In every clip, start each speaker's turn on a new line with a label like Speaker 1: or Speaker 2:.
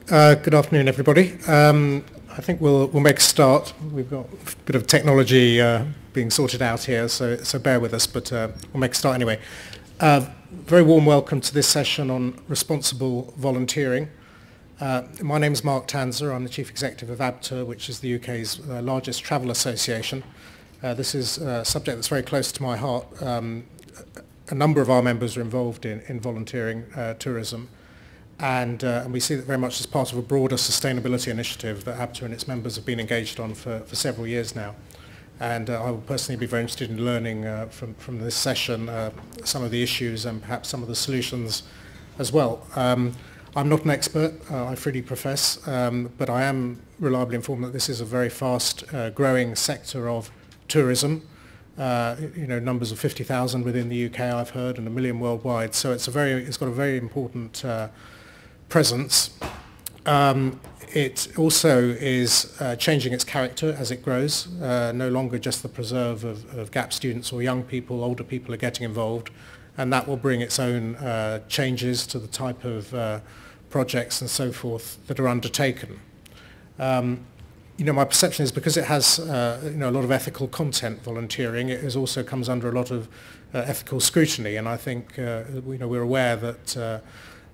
Speaker 1: Good afternoon, everybody. I think we'll make a start. We've got a bit of technology being sorted out here, so bear with us, but we'll make a start anyway. Very warm welcome to this session on responsible volunteering. My name is Mark Tanzer. I'm the Chief Executive of ABTA, which is the UK's largest travel association. This is a subject that's very close to my heart. A number of our members are involved in volunteering tourism. And we see that very much as part of a broader sustainability initiative that ABTA and its members have been engaged on for several years now. And I will personally be very interested in learning from this session some of the issues and perhaps some of the solutions as well. I'm not an expert, I freely profess, but I am reliably informed that this is a very fast growing sector of tourism. Numbers of 50,000 within the UK I've heard, and 1 million worldwide. So it's got a very important presence. It also is changing its character as it grows. No longer just the preserve of GAP students or young people, older people are getting involved, and that will bring its own changes to the type of projects and so forth that are undertaken. My perception is because it has a lot of ethical content, volunteering, it also comes under a lot of ethical scrutiny, and I think we're aware that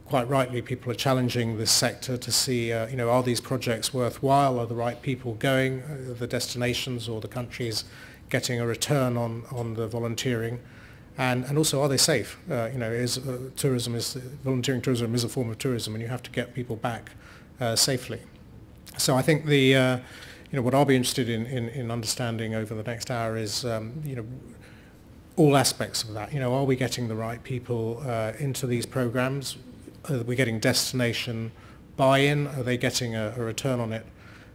Speaker 1: quite rightly people are challenging this sector to see are these projects worthwhile, are the right people going, the destinations or the countries getting a return on the volunteering, and also are they safe? Volunteering tourism is a form of tourism, and you have to get people back safely. So I think what I'll be interested in understanding over the next hour is all aspects of that. Are we getting the right people into these programs? Are we getting destination buy-in? Are they getting a return on it?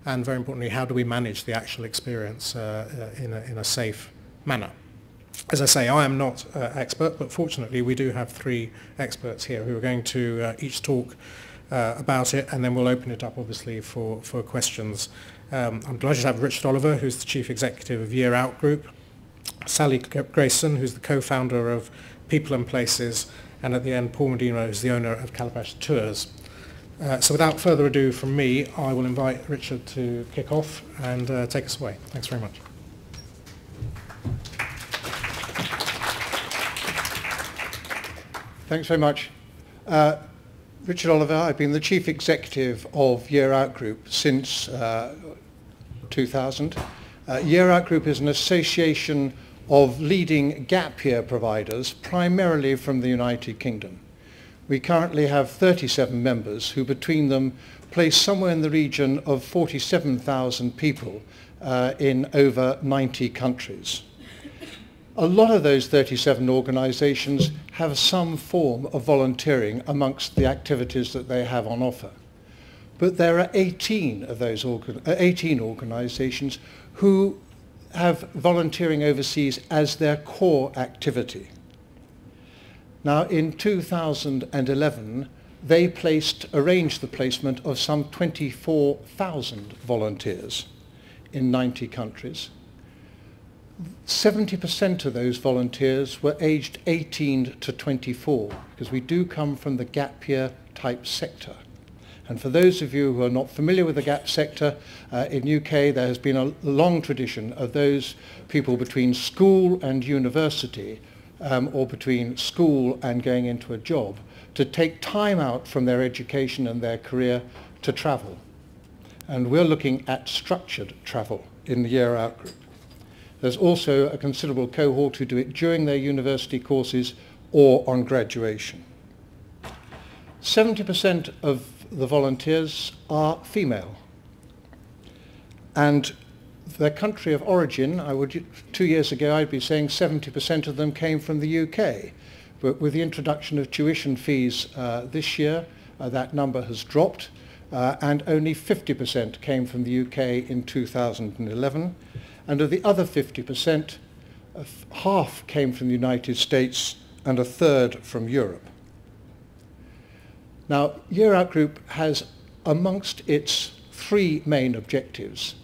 Speaker 1: And very importantly, how do we manage the actual experience in a safe manner? As I say, I am not expert, but fortunately we do have 3 experts here who are going to each talk about it, and then we'll open it up obviously for questions. I'm delighted to have Richard Oliver, who's the Chief Executive of Year Out Group, Sally Grayson, who's the co-founder of People and Places, and at the end Paul Medina, who's the owner of Calabash Tours. So without further ado from me, I will invite Richard to kick off and take us away. Thanks very much.
Speaker 2: Thanks very much. Richard Oliver, I've been the Chief Executive of Year Out Group since 2000. Year Out Group is an association of leading gap year providers, primarily from the United Kingdom. We currently have 37 members who between them place somewhere in the region of 47,000 people in over 90 countries. A lot of those 37 organisations have some form of volunteering amongst the activities that they have on offer. But there are 18 of those 18 organisations who have volunteering overseas as their core activity. Now in 2011, they arranged the placement of some 24,000 volunteers in 90 countries. 70% of those volunteers were aged 18 to 24, because we do come from the gap year type sector. And for those of you who are not familiar with the gap sector, in UK there has been a long tradition of those people between school and university, or between school and going into a job, to take time out from their education and their career to travel. And we're looking at structured travel in the Year Out Group. There's also a considerable cohort who do it during their university courses or on graduation. 70% of the volunteers are female. And their country of origin, 2 years ago I'd be saying 70% of them came from the UK. But with the introduction of tuition fees this year, that number has dropped, and only 50% came from the UK in 2011. And of the other 50%, half came from the United States and a third from Europe. Now, Year Out Group has amongst its 3 main objectives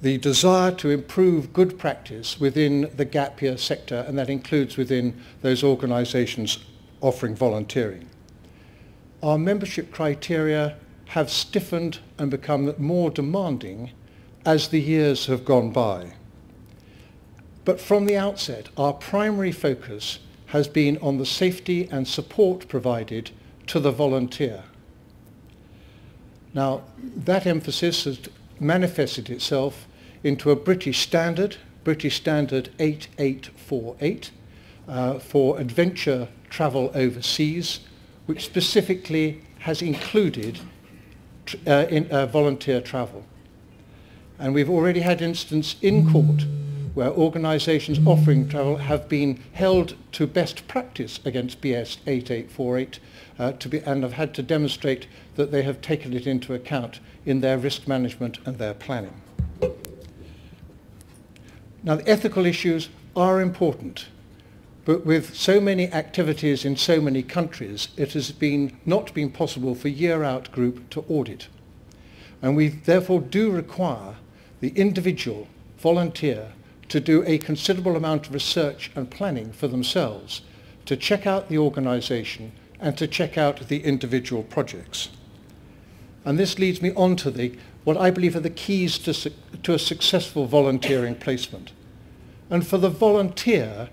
Speaker 2: the desire to improve good practice within the gap year sector, and that includes within those organisations offering volunteering. Our membership criteria have stiffened and become more demanding as the years have gone by. But from the outset, our primary focus has been on the safety and support provided to the volunteer. Now, that emphasis has manifested itself into a British Standard 8848, for adventure travel overseas, which specifically has included volunteer travel. And we've already had instances in court where organisations offering travel have been held to best practice against BS 8848 and have had to demonstrate that they have taken it into account in their risk management and their planning. Now, the ethical issues are important, but with so many activities in so many countries, it has not been possible for year-out group to audit. And we therefore do require the individual volunteer to do a considerable amount of research and planning for themselves, to check out the organisation and to check out the individual projects. And this leads me on to what I believe are the keys to a successful volunteering placement. And for the volunteer,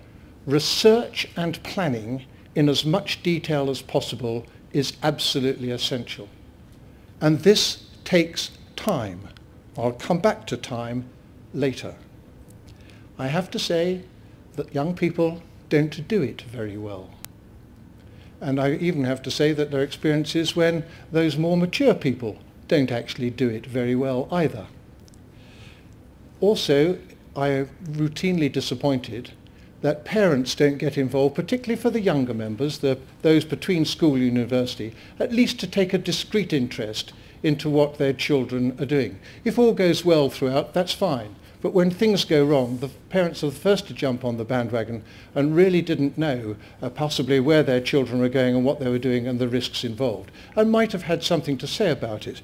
Speaker 2: research and planning in as much detail as possible is absolutely essential. And this takes time. I'll come back to time later. I have to say that young people don't do it very well. And I even have to say that there are experiences when those more mature people don't actually do it very well either. Also, I am routinely disappointed that parents don't get involved, particularly for the younger members, those between school and university, at least to take a discrete interest into what their children are doing. If all goes well throughout, that's fine. But when things go wrong, the parents are the first to jump on the bandwagon and really didn't know possibly where their children were going and what they were doing and the risks involved, and might have had something to say about it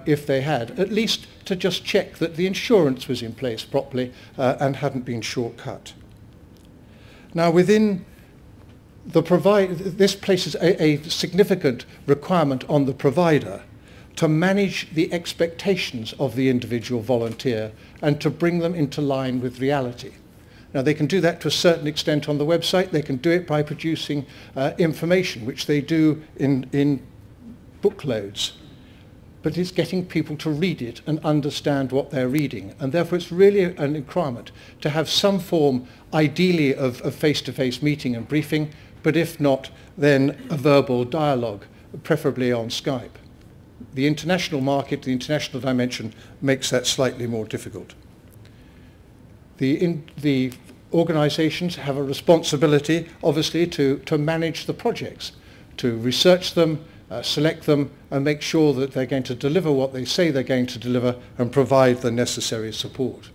Speaker 2: if they had, at least to just check that the insurance was in place properly and hadn't been shortcut. Now, within this places a significant requirement on the provider to manage the expectations of the individual volunteer and to bring them into line with reality. Now, they can do that to a certain extent on the website. They can do it by producing information, which they do in bookloads. But it's getting people to read it and understand what they're reading. And therefore, it's really an requirement to have some form, ideally, of face-to-face meeting and briefing, but if not, then a verbal dialogue, preferably on Skype. The international market, the international dimension, makes that slightly more difficult. The organisations have a responsibility, obviously, to manage the projects, to research them, select them, and make sure that they're going to deliver what they say they're going to deliver and provide the necessary support.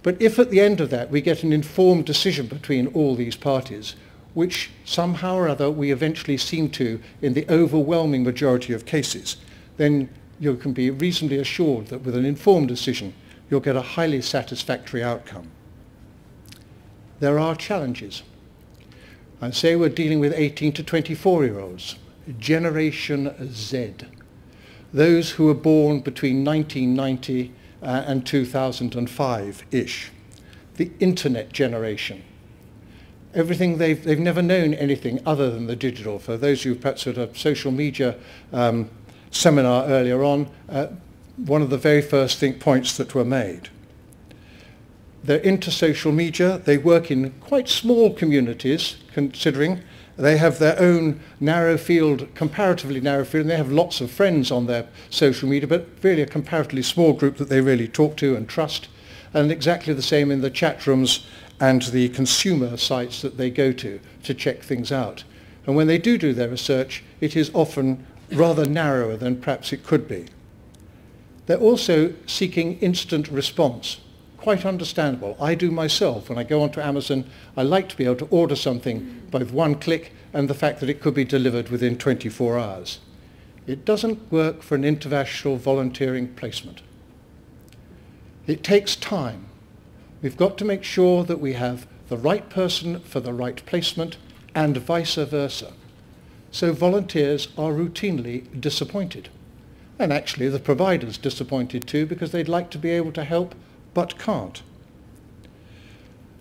Speaker 2: But if at the end of that we get an informed decision between all these parties, which somehow or other we eventually seem to in the overwhelming majority of cases, then you can be reasonably assured that with an informed decision you'll get a highly satisfactory outcome. There are challenges. I say we're dealing with 18 to 24-year-olds, Generation Z, those who were born between 1990 and 2005-ish, the internet generation. Everything they've never known anything other than the digital. For those who perhaps had a social media seminar earlier on, one of the very first points that were made. They're into social media. They work in quite small communities, considering they have their own narrow field, comparatively narrow field, and they have lots of friends on their social media, but really a comparatively small group that they really talk to and trust. And exactly the same in the chat rooms and the consumer sites that they go to check things out. And when they do their research, it is often rather narrower than perhaps it could be. They're also seeking instant response. Quite understandable. I do myself. When I go onto Amazon, I like to be able to order something by one click and the fact that it could be delivered within 24 hours. It doesn't work for an international volunteering placement. It takes time. We've got to make sure that we have the right person for the right placement and vice versa. So volunteers are routinely disappointed. And actually the provider's disappointed too, because they'd like to be able to help but can't.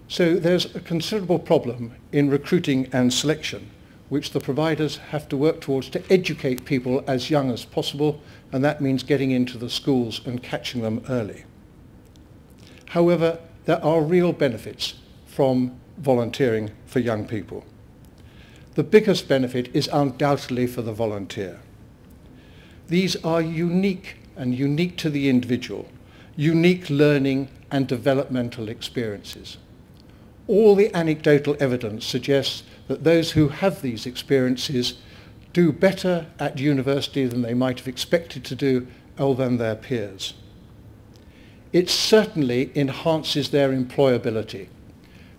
Speaker 2: So there's a considerable problem in recruiting and selection, which the providers have to work towards to educate people as young as possible, and that means getting into the schools and catching them early. However, there are real benefits from volunteering for young people. The biggest benefit is undoubtedly for the volunteer. These are unique and unique to the individual, unique learning and developmental experiences. All the anecdotal evidence suggests that those who have these experiences do better at university than they might have expected to do or than their peers. It certainly enhances their employability.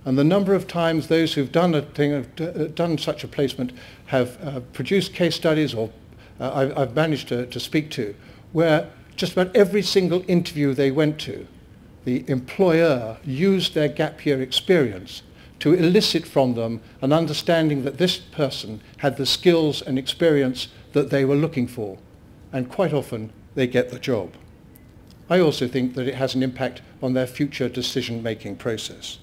Speaker 2: And the number of times those who've done such a placement have produced case studies, or I've managed to speak to, where just about every single interview they went to, the employer used their gap year experience to elicit from them an understanding that this person had the skills and experience that they were looking for. And quite often they get the job. I also think that it has an impact on their future decision-making process.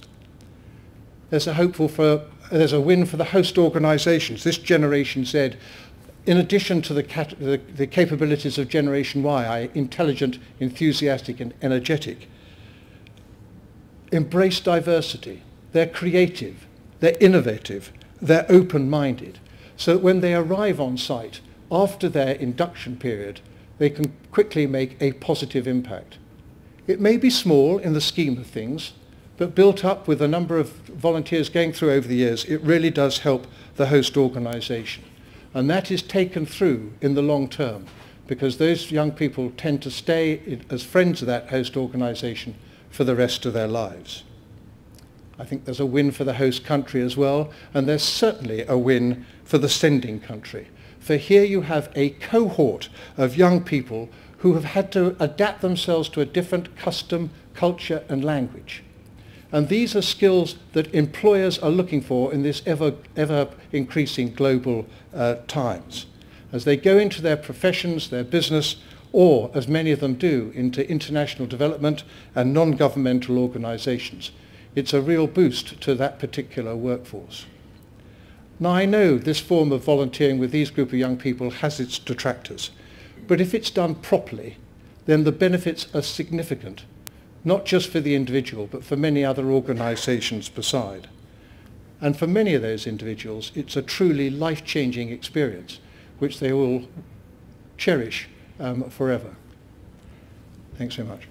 Speaker 2: There's a win for the host organisations. This Generation Z, in addition to the capabilities of Generation Y, intelligent, enthusiastic and energetic, embrace diversity. They're creative, they're innovative, they're open-minded, so that when they arrive on site, after their induction period, they can quickly make a positive impact. It may be small in the scheme of things, but built up with a number of volunteers going through over the years, it really does help the host organisation. And that is taken through in the long term, because those young people tend to stay as friends of that host organisation for the rest of their lives. I think there's a win for the host country as well, and there's certainly a win for the sending country. For here you have a cohort of young people who have had to adapt themselves to a different custom, culture and language. And these are skills that employers are looking for in this ever increasing global times. As they go into their professions, their business, or, as many of them do, into international development and non-governmental organisations. It's a real boost to that particular workforce. Now, I know this form of volunteering with these group of young people has its detractors, but if it's done properly, then the benefits are significant, not just for the individual, but for many other organisations beside. And for many of those individuals, it's a truly life-changing experience, which they will cherish forever. Thanks so much.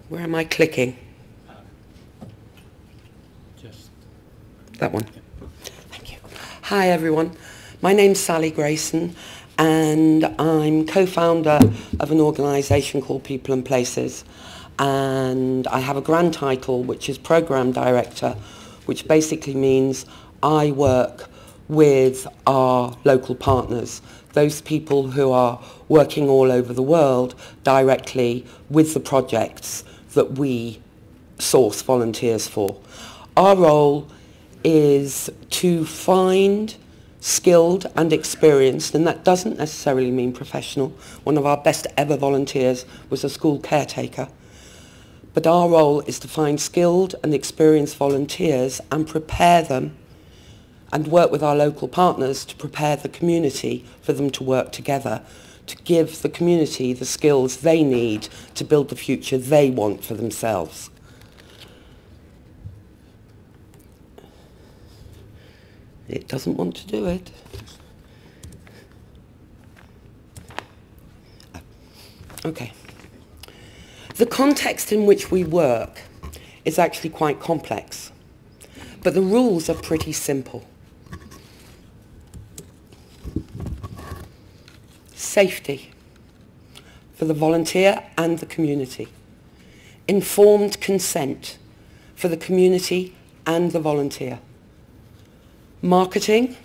Speaker 3: Where am I clicking?
Speaker 4: Just
Speaker 3: that one. Thank you. Hi everyone. My name's Sally Grayson and I'm co-founder of an organisation called People and Places, and I have a grand title which is Programme Director, which basically means I work with our local partners, those people who are working all over the world directly with the projects that we source volunteers for. Our role is to find skilled and experienced, and that doesn't necessarily mean professional. One of our best ever volunteers was a school caretaker. But our role is to find skilled and experienced volunteers and prepare them and work with our local partners to prepare the community for them to work together, to give the community the skills they need to build the future they want for themselves. It doesn't want to do it. Okay. The context in which we work is actually quite complex, but the rules are pretty simple. Safety. for the volunteer and the community. Informed consent for the community and the volunteer. Marketing,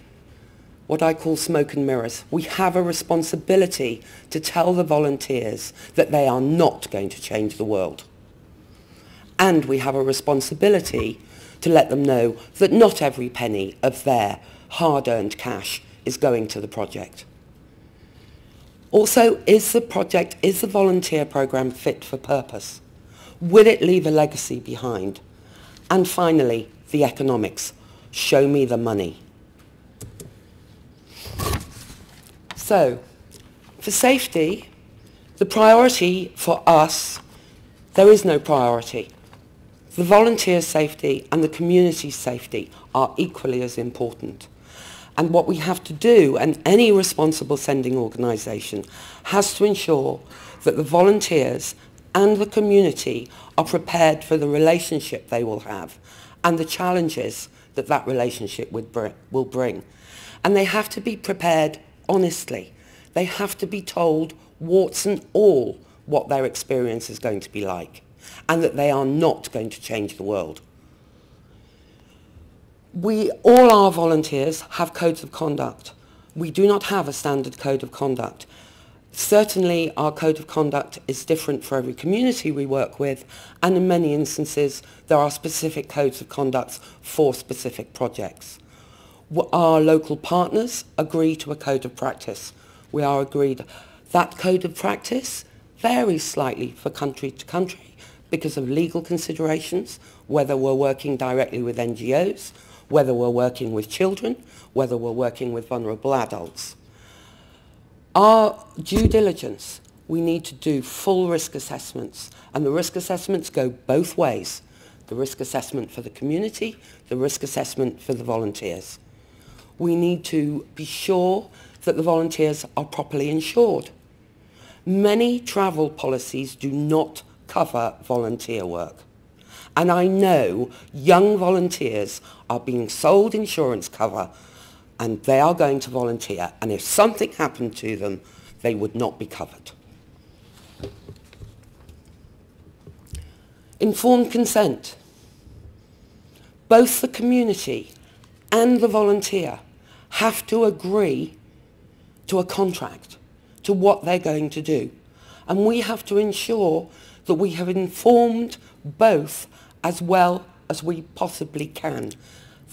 Speaker 3: what I call smoke and mirrors. We have a responsibility to tell the volunteers that they are not going to change the world. And we have a responsibility to let them know that not every penny of their hard-earned cash is going to the project. Also, is the volunteer programme fit for purpose? Will it leave a legacy behind? And finally, the economics. Show me the money. So, for safety, the priority for us, there is no priority. The volunteer safety and the community safety are equally as important. And what we have to do, and any responsible sending organisation has to ensure that the volunteers and the community are prepared for the relationship they will have and the challenges that that relationship will bring. And they have to be prepared honestly. They have to be told, warts and all, what their experience is going to be like, and that they are not going to change the world. All our volunteers have codes of conduct. We do not have a standard code of conduct. Certainly our code of conduct is different for every community we work with, and in many instances there are specific codes of conduct for specific projects. Our local partners agree to a code of practice. We are agreed. That code of practice varies slightly for country to country because of legal considerations, whether we're working directly with NGOs, whether we're working with children, whether we're working with vulnerable adults. Our due diligence, we need to do full risk assessments, and the risk assessments go both ways. The risk assessment for the community, the risk assessment for the volunteers. We need to be sure that the volunteers are properly insured. Many travel policies do not cover volunteer work. And I know young volunteers are being sold insurance cover and they are going to volunteer, and if something happened to them, they would not be covered. Informed consent. Both the community and the volunteer have to agree to a contract, to what they're going to do. And we have to ensure that we have informed both as well as we possibly can.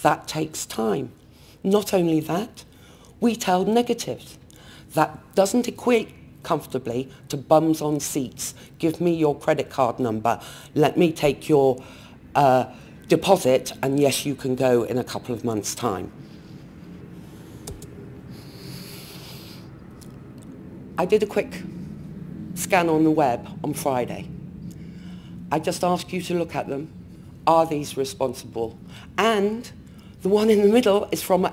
Speaker 3: That takes time. Not only that, we tell negatives. That doesn't equate comfortably to bums on seats. Give me your credit card number. Let me take your deposit, and yes, you can go in a couple of months' time. I did a quick scan on the web on Friday. I just ask you to look at them. Are these responsible? And the one in the middle is from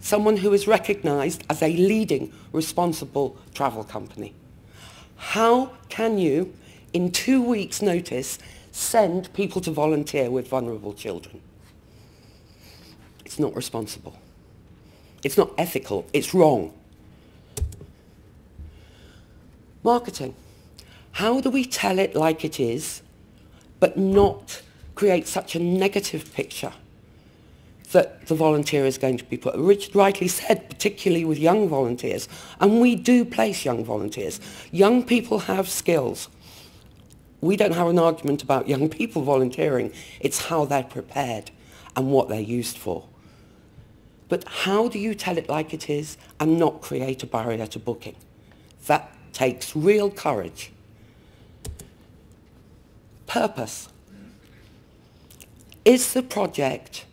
Speaker 3: someone who is recognised as a leading responsible travel company. How can you, in 2 weeks' notice, send people to volunteer with vulnerable children? It's not responsible. It's not ethical. It's wrong. Marketing. How do we tell it like it is, but not create such a negative picture that the volunteer is going to be put? Richard rightly said, particularly with young volunteers, and we do place young volunteers. Young people have skills. We don't have an argument about young people volunteering. It's how they're prepared and what they're used for. But how do you tell it like it is and not create a barrier to booking? That takes real courage. Purpose. Is the project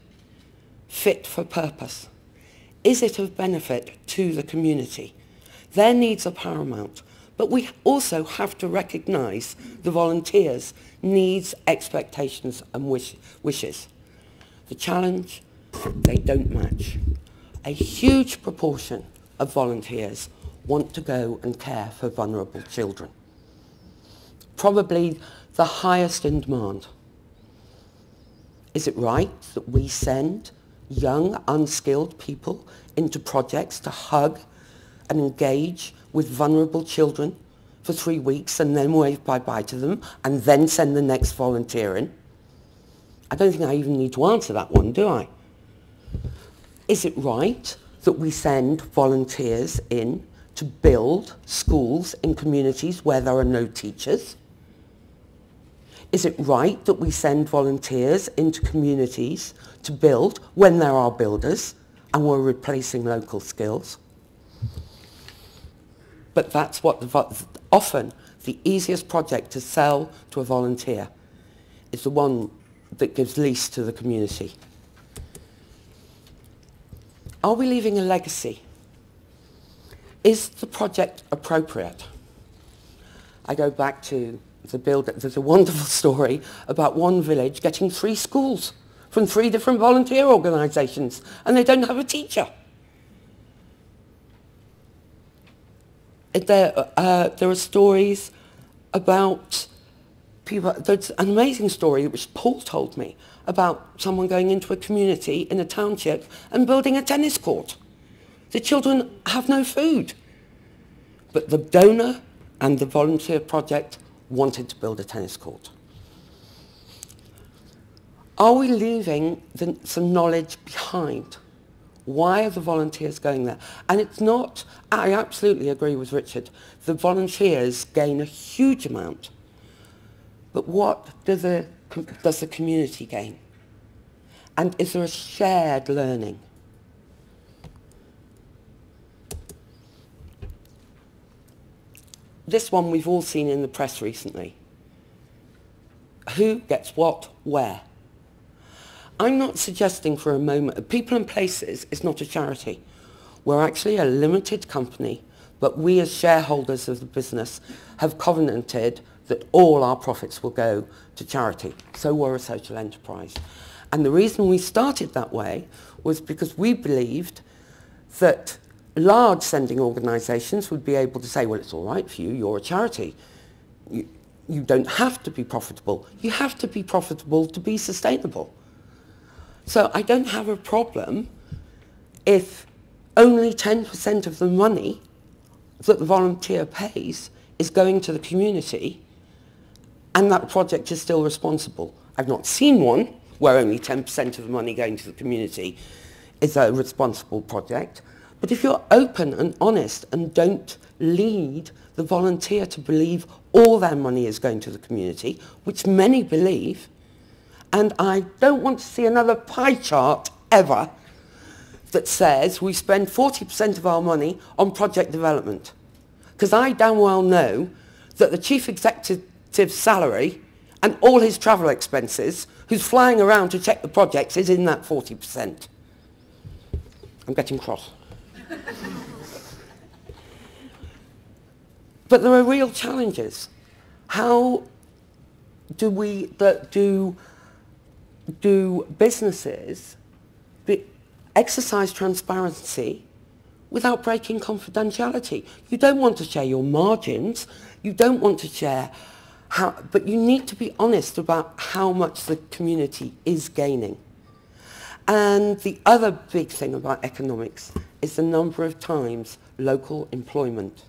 Speaker 3: fit for purpose? Is it of benefit to the community? Their needs are paramount, but we also have to recognise the volunteers' needs, expectations and wishes. The challenge, they don't match. A huge proportion of volunteers want to go and care for vulnerable children. Probably the highest in demand. Is it right that we send young, unskilled people into projects to hug and engage with vulnerable children for 3 weeks and then wave bye-bye to them and then send the next volunteer in? I don't think I even need to answer that one, do I? Is it right that we send volunteers in to build schools in communities where there are no teachers? Is it right that we send volunteers into communities to build when there are builders and we're replacing local skills? But that's what often the easiest project to sell to a volunteer is the one that gives least to the community. Are we leaving a legacy? Is the project appropriate? I go back to the builder. There's a wonderful story about one village getting 3 schools from 3 different volunteer organisations, and they don't have a teacher. There are stories about people. There's an amazing story which Paul told me about someone going into a community in a township and building a tennis court. The children have no food. But the donor and the volunteer project wanted to build a tennis court. Are we leaving some knowledge behind? Why are the volunteers going there? And it's not, I absolutely agree with Richard, the volunteers gain a huge amount. But what does the community gain? And is there a shared learning? This one we've all seen in the press recently. Who gets what, where? I'm not suggesting for a moment, People and Places is not a charity. We're actually a limited company, but we as shareholders of the business have covenanted that all our profits will go to charity. So we're a social enterprise. And the reason we started that way was because we believed that large sending organisations would be able to say, well, it's all right for you, you're a charity. You don't have to be profitable. You have to be profitable to be sustainable. So I don't have a problem if only 10% of the money that the volunteer pays is going to the community and that project is still responsible. I've not seen one where only 10% of the money going to the community is a responsible project. But if you're open and honest and don't lead the volunteer to believe all their money is going to the community, which many believe, and I don't want to see another pie chart ever that says we spend 40% of our money on project development. Because I damn well know that the chief executive's salary and all his travel expenses, who's flying around to check the projects, is in that 40%. I'm getting cross. But there are real challenges. How do businesses exercise transparency without breaking confidentiality? You don't want to share your margins. You don't want to share but you need to be honest about how much the community is gaining. And the other big thing about economics is the number of times local employment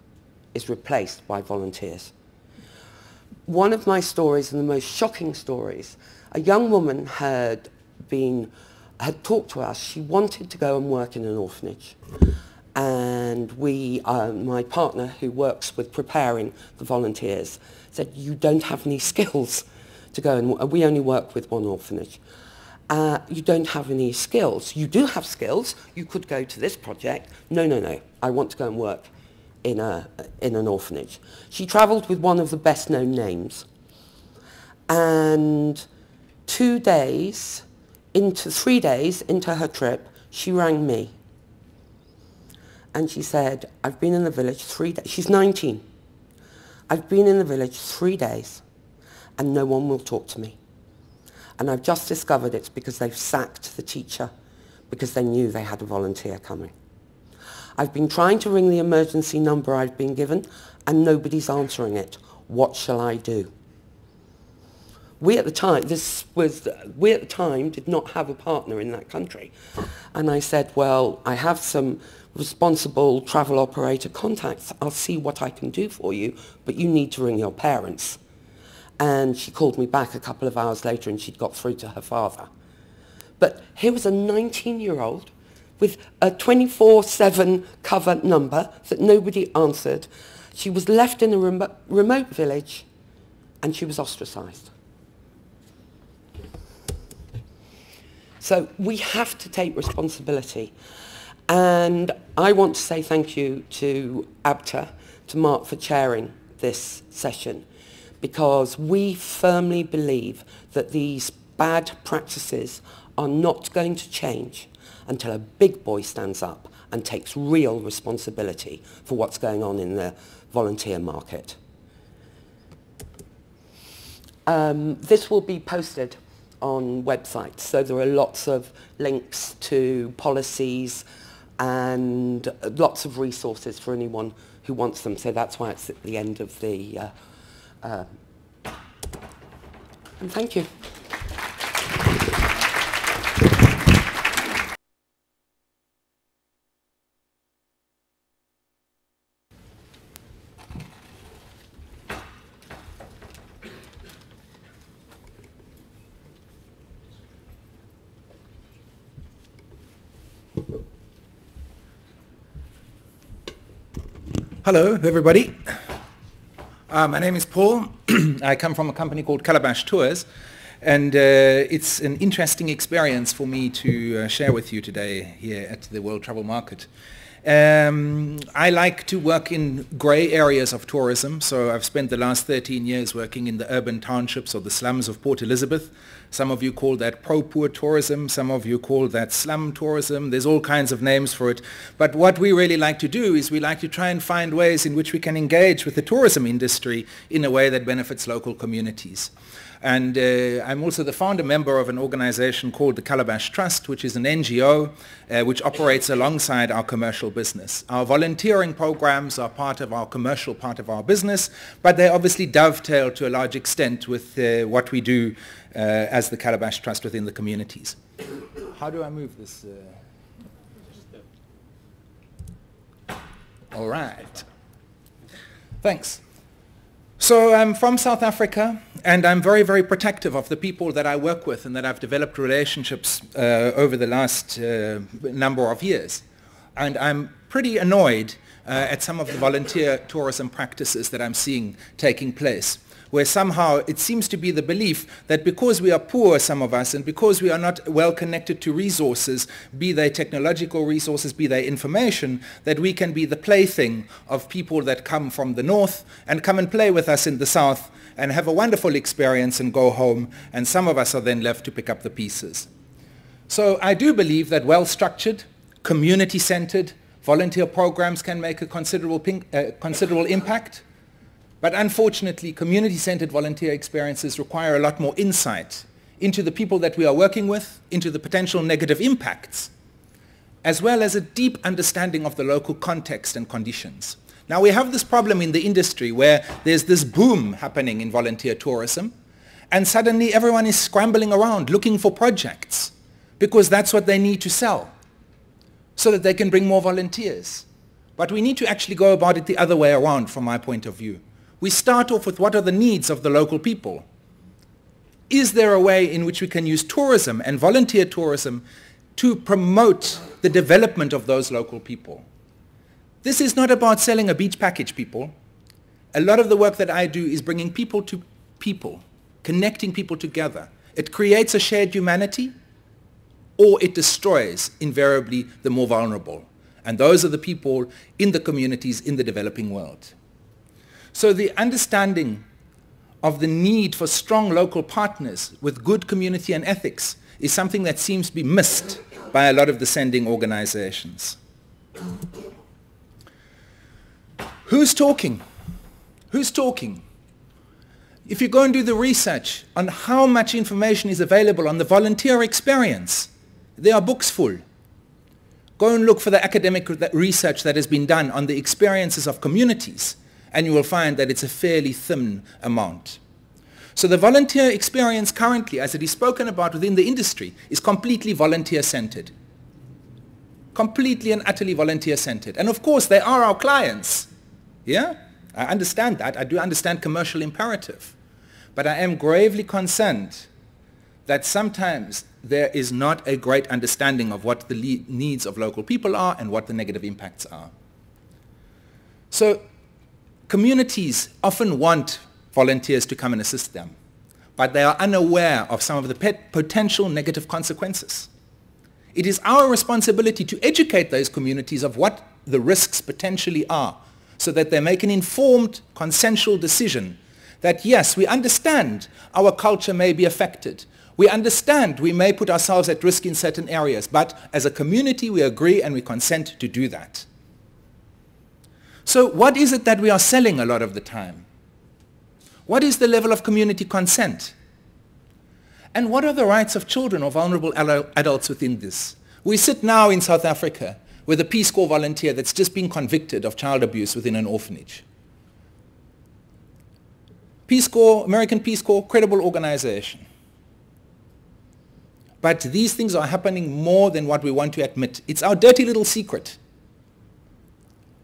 Speaker 3: is replaced by volunteers. One of my stories, and the most shocking stories, a young woman had talked to us. She wanted to go and work in an orphanage. And my partner, who works with preparing the volunteers, said, you don't have any skills to go and we only work with one orphanage. You don't have any skills. You do have skills. You could go to this project. No. I want to go and work in an orphanage. She travelled with one of the best-known names. And 3 days into her trip, she rang me. And she said, I've been in the village 3 days. She's 19. I've been in the village 3 days, and no one will talk to me. And I've just discovered it's because they've sacked the teacher because they knew they had a volunteer coming. I've been trying to ring the emergency number I've been given, and nobody's answering it. What shall I do? we at the time did not have a partner in that country. And I said, well, I have some responsible travel operator contacts. I'll see what I can do for you, but you need to ring your parents. And she called me back a couple of hours later and she'd got through to her father. But here was a 19-year-old with a 24/7 cover number that nobody answered. She was left in a remote village and she was ostracized. So we have to take responsibility. And I want to say thank you to ABTA, to Mark for chairing this session, because we firmly believe that these bad practices are not going to change until a big boy stands up and takes real responsibility for what's going on in the volunteer market. This will be posted on websites, so there are lots of links to policies and lots of resources for anyone who wants them, so that's why it's at the end of the... and thank you.
Speaker 4: Hello, everybody. My name is Paul. I come from a company called Calabash Tours, and it's an interesting experience for me to share with you today here at the World Travel Market. I like to work in grey areas of tourism, so I've spent the last 13 years working in the urban townships or the slums of Port Elizabeth. Some of you call that pro-poor tourism, some of you call that slum tourism. There's all kinds of names for it. But what we really like to do is we like to try and find ways in which we can engage with the tourism industry in a way that benefits local communities. And I'm also the founder member of an organization called the Calabash Trust, which is an NGO which operates alongside our commercial business. Our volunteering programs are part of our commercial part of our business, but they obviously dovetail to a large extent with what we do as the Calabash Trust within the communities. How do I move this? All right. Thanks. So I'm from South Africa, and I'm very, very protective of the people that I work with and that I've developed relationships over the last number of years. And I'm pretty annoyed at some of the volunteer tourism practices that I'm seeing taking place, where somehow it seems to be the belief that because we are poor, some of us, and because we are not well connected to resources, be they technological resources, be they information, that we can be the plaything of people that come from the north and come and play with us in the south and have a wonderful experience and go home, and some of us are then left to pick up the pieces. So I do believe that well-structured, community-centered volunteer programs can make a considerable impact. But unfortunately, community-centered volunteer experiences require a lot more insight into the people that we are working with, into the potential negative impacts, as well as a deep understanding of the local context and conditions. Now, we have this problem in the industry where there's this boom happening in volunteer tourism, and suddenly everyone is scrambling around looking for projects because that's what they need to sell so that they can bring more volunteers. But we need to actually go about it the other way around from my point of view. We start off with what are the needs of the local people. Is there a way in which we can use tourism and volunteer tourism to promote the development of those local people? This is not about selling a beach package, people. A lot of the work that I do is bringing people to people, connecting people together. It creates a shared humanity, or it destroys invariably the more vulnerable. And those are the people in the communities in the developing world. So the understanding of the need for strong local partners with good community and ethics is something that seems to be missed by a lot of the sending organizations. Who's talking? Who's talking? If you go and do the research on how much information is available on the volunteer experience, there are books full. Go and look for the academic research that has been done on the experiences of communities, and you will find that it's a fairly thin amount. So the volunteer experience currently, as it is spoken about within the industry, is completely volunteer-centered. Completely and utterly volunteer-centered. And of course, they are our clients. Yeah? I understand that. I do understand commercial imperative. But I am gravely concerned that sometimes there is not a great understanding of what the needs of local people are and what the negative impacts are. So communities often want volunteers to come and assist them, but they are unaware of some of the potential negative consequences. It is our responsibility to educate those communities of what the risks potentially are, so that they make an informed, consensual decision that yes, we understand our culture may be affected. We understand we may put ourselves at risk in certain areas, but as a community we agree and we consent to do that. So what is it that we are selling a lot of the time? What is the level of community consent? And what are the rights of children or vulnerable adults within this? We sit now in South Africa with a Peace Corps volunteer that's just been convicted of child abuse within an orphanage. Peace Corps, American Peace Corps, credible organization. But these things are happening more than what we want to admit. It's our dirty little secret.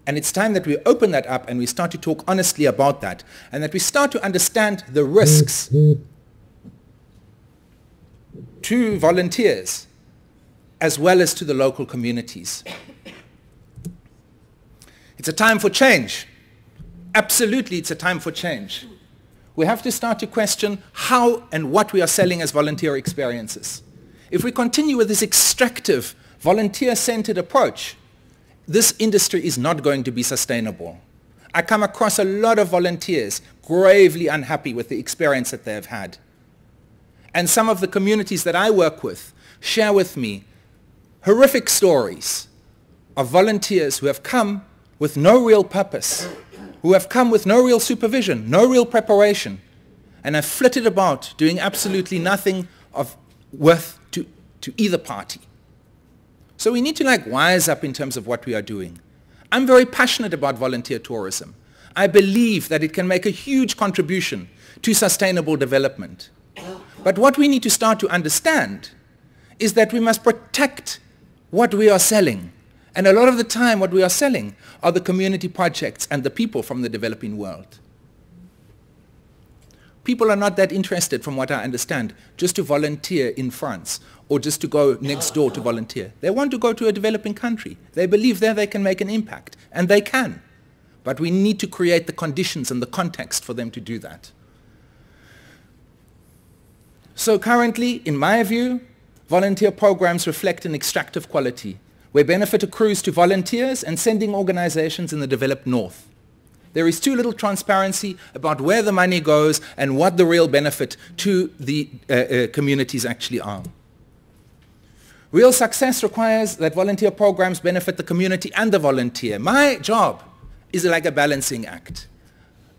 Speaker 4: And it's time that we open that up and we start to talk honestly about that, and that we start to understand the risks to volunteers as well as to the local communities. It's a time for change. Absolutely, it's a time for change. We have to start to question how and what we are selling as volunteer experiences. If we continue with this extractive, volunteer-centered approach, this industry is not going to be sustainable. I come across a lot of volunteers gravely unhappy with the experience that they have had. And some of the communities that I work with share with me horrific stories of volunteers who have come with no real purpose, who have come with no real supervision, no real preparation, and have flitted about doing absolutely nothing of worth to either party. So we need to wise up in terms of what we are doing. I'm very passionate about volunteer tourism. I believe that it can make a huge contribution to sustainable development. But what we need to start to understand is that we must protect what we are selling. And a lot of the time what we are selling are the community projects and the people from the developing world. People are not that interested, from what I understand, just to volunteer in France or just to go next door to volunteer. They want to go to a developing country. They believe there they can make an impact, and they can. But we need to create the conditions and the context for them to do that. So currently, in my view, volunteer programs reflect an extractive quality, where benefit accrues to volunteers and sending organizations in the developed north. There is too little transparency about where the money goes and what the real benefit to the communities actually are. Real success requires that volunteer programs benefit the community and the volunteer. My job is like a balancing act.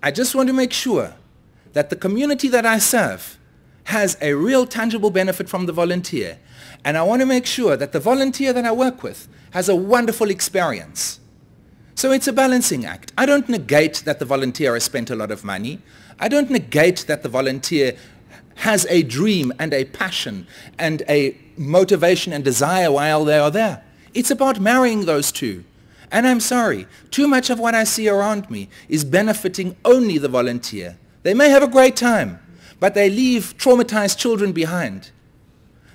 Speaker 4: I just want to make sure that the community that I serve has a real tangible benefit from the volunteer. And I want to make sure that the volunteer that I work with has a wonderful experience. So it's a balancing act. I don't negate that the volunteer has spent a lot of money. I don't negate that the volunteer has a dream and a passion and a motivation and desire while they are there. It's about marrying those two. And I'm sorry, too much of what I see around me is benefiting only the volunteer. They may have a great time, but they leave traumatized children behind.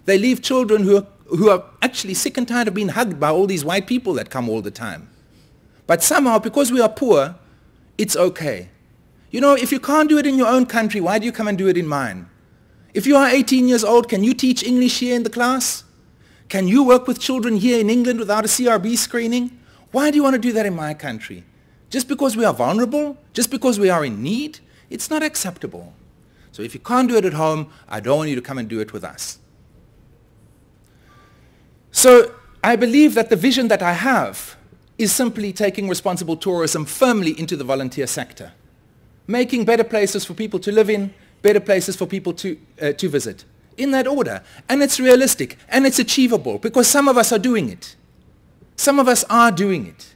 Speaker 4: They leave children who are actually sick and tired of being hugged by all these white people that come all the time. But somehow, because we are poor, it's okay. You know, if you can't do it in your own country, why do you come and do it in mine? If you are 18 years old, can you teach English here in the class? Can you work with children here in England without a CRB screening? Why do you want to do that in my country? Just because we are vulnerable? Just because we are in need? It's not acceptable. So if you can't do it at home, I don't want you to come and do it with us. So I believe that the vision that I have is simply taking responsible tourism firmly into the volunteer sector, making better places for people to live in, better places for people to visit, in that order. And it's realistic, and it's achievable, because some of us are doing it. Some of us are doing it.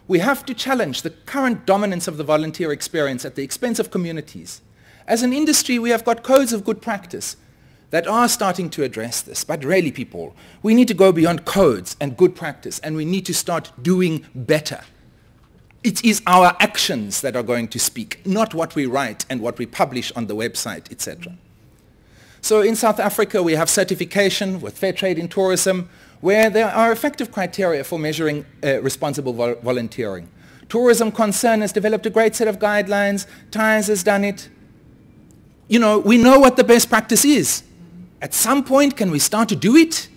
Speaker 4: We have to challenge the current dominance of the volunteer experience at the expense of communities, As an industry, we have got codes of good practice that are starting to address this. But really, people, we need to go beyond codes and good practice, and we need to start doing better. It is our actions that are going to speak, not what we write and what we publish on the website, etc. So in South Africa, we have certification with Fair Trade in Tourism, where there are effective criteria for measuring responsible volunteering. Tourism Concern has developed a great set of guidelines. TIES has done it. You know, we know what the best practice is. At some point, can we start to do it?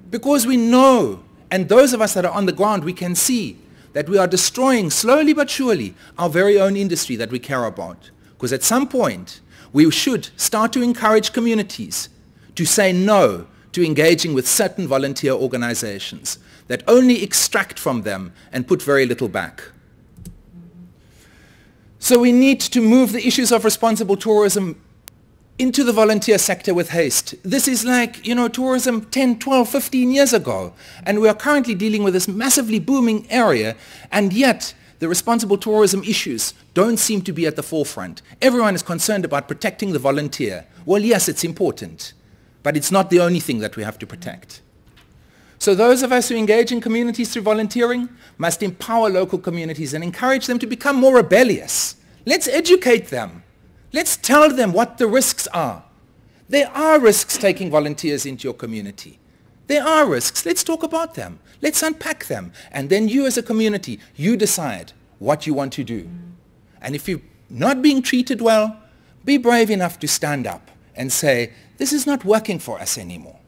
Speaker 4: Because we know, and those of us that are on the ground, we can see that we are destroying, slowly but surely, our very own industry that we care about. Because at some point, we should start to encourage communities to say no to engaging with certain volunteer organizations that only extract from them and put very little back. So we need to move the issues of responsible tourism into the volunteer sector with haste. This is like, you know, tourism 10, 12, 15 years ago. And we are currently dealing with this massively booming area, and yet the responsible tourism issues don't seem to be at the forefront. Everyone is concerned about protecting the volunteer. Well, yes, it's important, but it's not the only thing that we have to protect. So those of us who engage in communities through volunteering must empower local communities and encourage them to become more rebellious. Let's educate them. Let's tell them what the risks are. There are risks taking volunteers into your community. There are risks. Let's talk about them. Let's unpack them. And then you as a community, you decide what you want to do. And if you're not being treated well, be brave enough to stand up and say, this is not working for us anymore.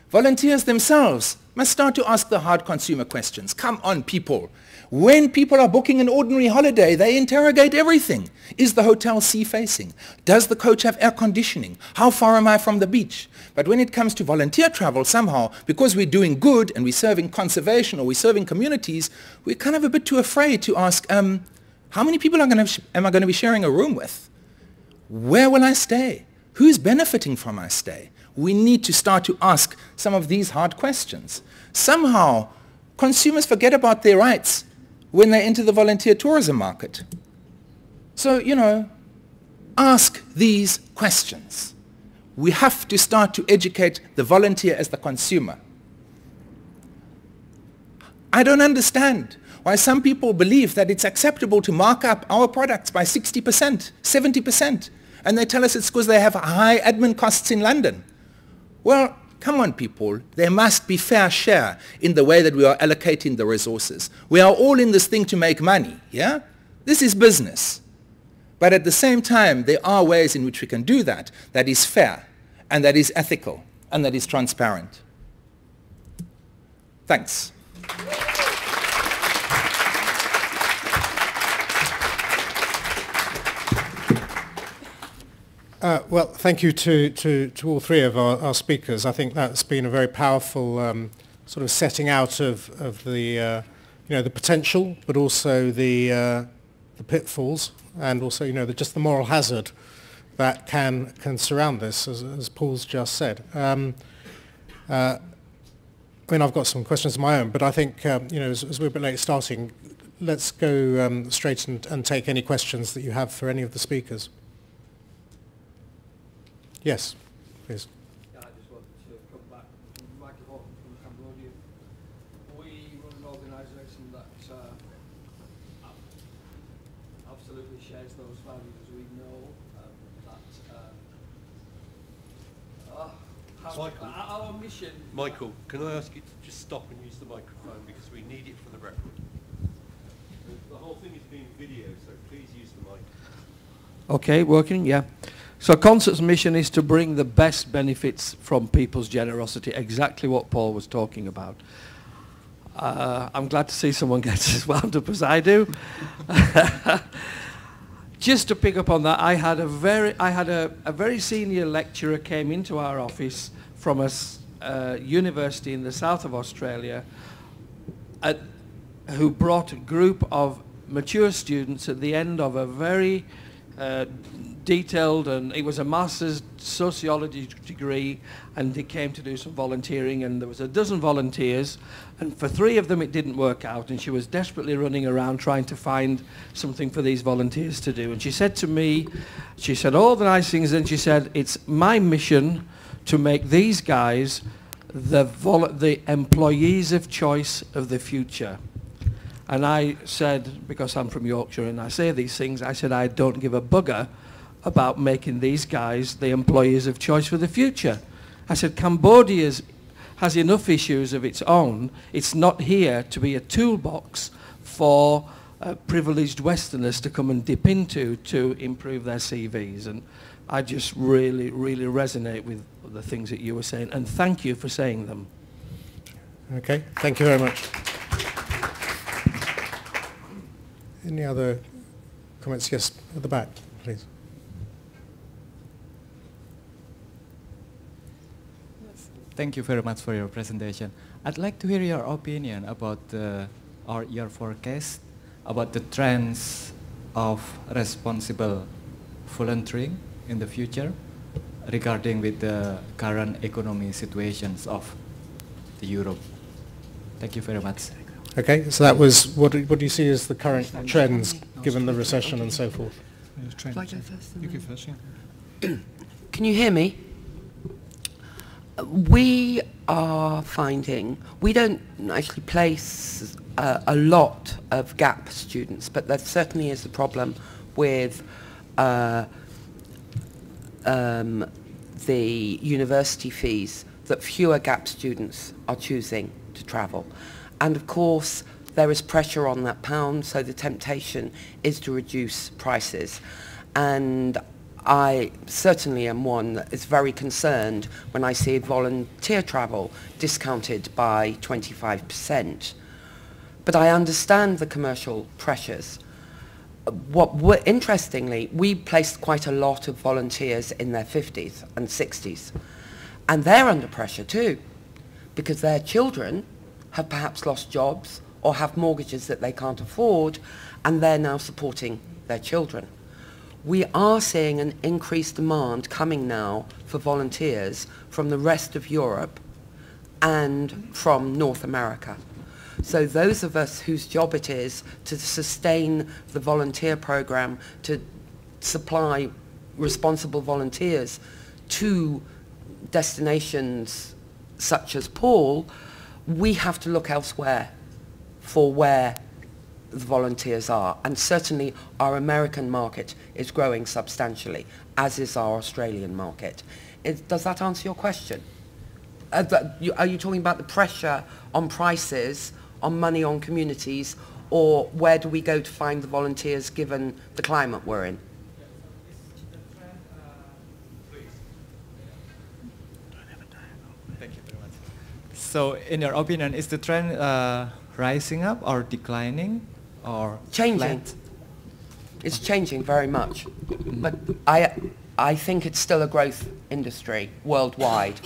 Speaker 4: Volunteers themselves must start to ask the hard consumer questions. Come on, people. When people are booking an ordinary holiday, they interrogate everything. Is the hotel sea-facing? Does the coach have air conditioning? How far am I from the beach? But when it comes to volunteer travel, somehow, because we're doing good and we're serving conservation or we're serving communities, we're kind of a bit too afraid to ask, how many people am I going to be sharing a room with? Where will I stay? Who's benefiting from my stay? We need to start to ask some of these hard questions. Somehow, consumers forget about their rights when they enter the volunteer tourism market. So, you know, ask these questions. We have to start to educate the volunteer as the consumer. I don't understand why some people believe that it's acceptable to mark up our products by 60%, 70%, and they tell us it's because they have high admin costs in London. Well, come on, people. There must be fair share in the way that we are allocating the resources. We are all in this thing to make money, yeah? This is business. But at the same time, there are ways in which we can do that that is fair, and that is ethical, and that is transparent. Thanks.
Speaker 1: Well, thank you to all three of our speakers. I think that's been a very powerful sort of setting out of the you know, the potential, but also the pitfalls, and also, you know, just the moral hazard that can surround this, as Paul's just said. I mean, I've got some questions of my own, but I think you know, as we're a bit late starting, let's go straight and take any questions that you have for any of the speakers. Yes, please.
Speaker 5: Yeah, I just wanted to come back from Michael from Cambodia. We run an organisation that absolutely shares those values. We know that our mission...
Speaker 6: Michael, can I ask you to just stop and use the microphone, because we need it for the record. The whole thing is being videoed, so please use the mic.
Speaker 5: Okay, working, yeah. So Concert's mission is to bring the best benefits from people's generosity, exactly what Paul was talking about. I'm glad to see someone gets as wound up as I do. Just to pick up on that, I had a very senior lecturer came into our office from a university in the south of Australia who brought a group of mature students at the end of a very detailed, and it was a master's sociology degree, and he came to do some volunteering, and there was a dozen volunteers, and for 3 of them it didn't work out, and she was desperately running around trying to find something for these volunteers to do. And she said to me, she said all the nice things, and she said, it's my mission to make these guys the employees of choice of the future. And I said, because I'm from Yorkshire and I say these things, I said, I don't give a bugger about making these guys the employees of choice for the future. I said, Cambodia has enough issues of its own. It's not here to be a toolbox for privileged Westerners to come and dip into to improve their CVs. And I just really, really resonate with the things that you were saying, and thank you for saying them.
Speaker 1: Okay, thank you very much. Any other comments? Yes, at the back, please.
Speaker 7: Thank you very much for your presentation. I'd like to hear your opinion about your forecast about the trends of responsible volunteering in the future regarding with the current economy situations of the Europe. Thank you very much.
Speaker 1: Okay, so that was, what do you see as the current trends given the recession and so forth?
Speaker 3: Shall I go first?
Speaker 2: You go first, yeah.
Speaker 3: Can you hear me? We are finding, we don't actually place a lot of GAP students, but there certainly is a problem with the university fees, that fewer GAP students are choosing to travel. And of course, there is pressure on that pound, so the temptation is to reduce prices. And I certainly am one that is very concerned when I see volunteer travel discounted by 25%. But I understand the commercial pressures. Interestingly, we placed quite a lot of volunteers in their 50s and 60s. And they're under pressure too, because their children have perhaps lost jobs or have mortgages that they can't afford, and they're now supporting their children. We are seeing an increased demand coming now for volunteers from the rest of Europe and from North America. So those of us whose job it is to sustain the volunteer program, to supply responsible volunteers to destinations such as Paul, we have to look elsewhere for where the volunteers are. And certainly our American market is growing substantially, as is our Australian market. Does that answer your question? Are you talking about the pressure on prices, on money on communities, or where do we go to find the volunteers given the climate we're in?
Speaker 7: Thank you very much. So in your opinion, is the trend rising up or declining or
Speaker 3: changing?
Speaker 7: Flat?
Speaker 3: It's changing very much. But I think it's still a growth industry worldwide,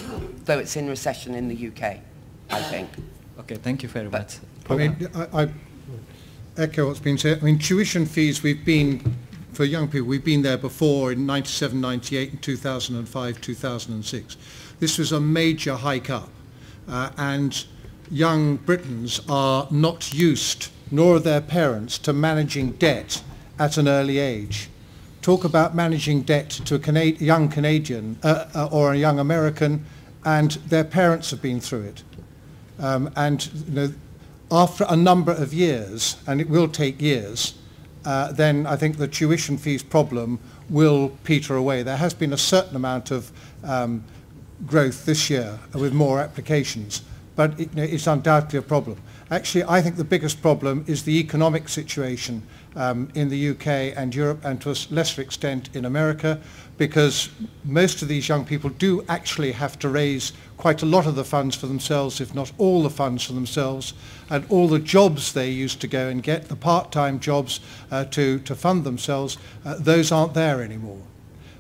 Speaker 3: though it's in recession in the UK, I think.
Speaker 7: Okay, thank you very much.
Speaker 2: I mean, I echo what's been said. I mean, tuition fees, we've been, for young people, we've been there before in 97, 98, and 2005, 2006. This was a major hike up, and young Britons are not used, nor are their parents, to managing debt at an early age. Talk about managing debt to a young Canadian or a young American, and their parents have been through it. And you know, after a number of years, and it will take years, then I think the tuition fees problem will peter away. There has been a certain amount of growth this year with more applications, but it's undoubtedly a problem. Actually, I think the biggest problem is the economic situation in the UK and Europe, and to a lesser extent in America, because most of these young people do actually have to raise quite a lot of the funds for themselves, if not all the funds for themselves, and all the jobs they used to go and get, the part-time jobs to fund themselves, those aren't there anymore.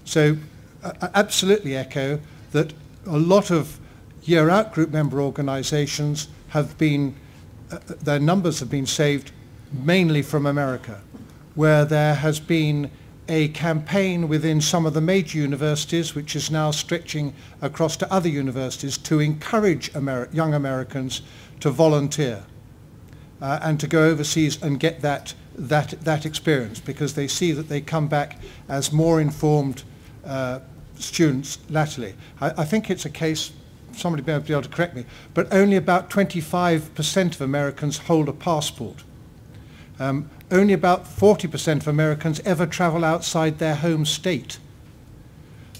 Speaker 2: So I absolutely echo that a lot of year-out group member organisations have been, their numbers have been saved mainly from America, where there has been a campaign within some of the major universities, which is now stretching across to other universities, to encourage young Americans to volunteer and to go overseas and get that experience, because they see that they come back as more informed students latterly. I think it's a case, somebody may be able to correct me, but only about 25% of Americans hold a passport. Only about 40% of Americans ever travel outside their home state.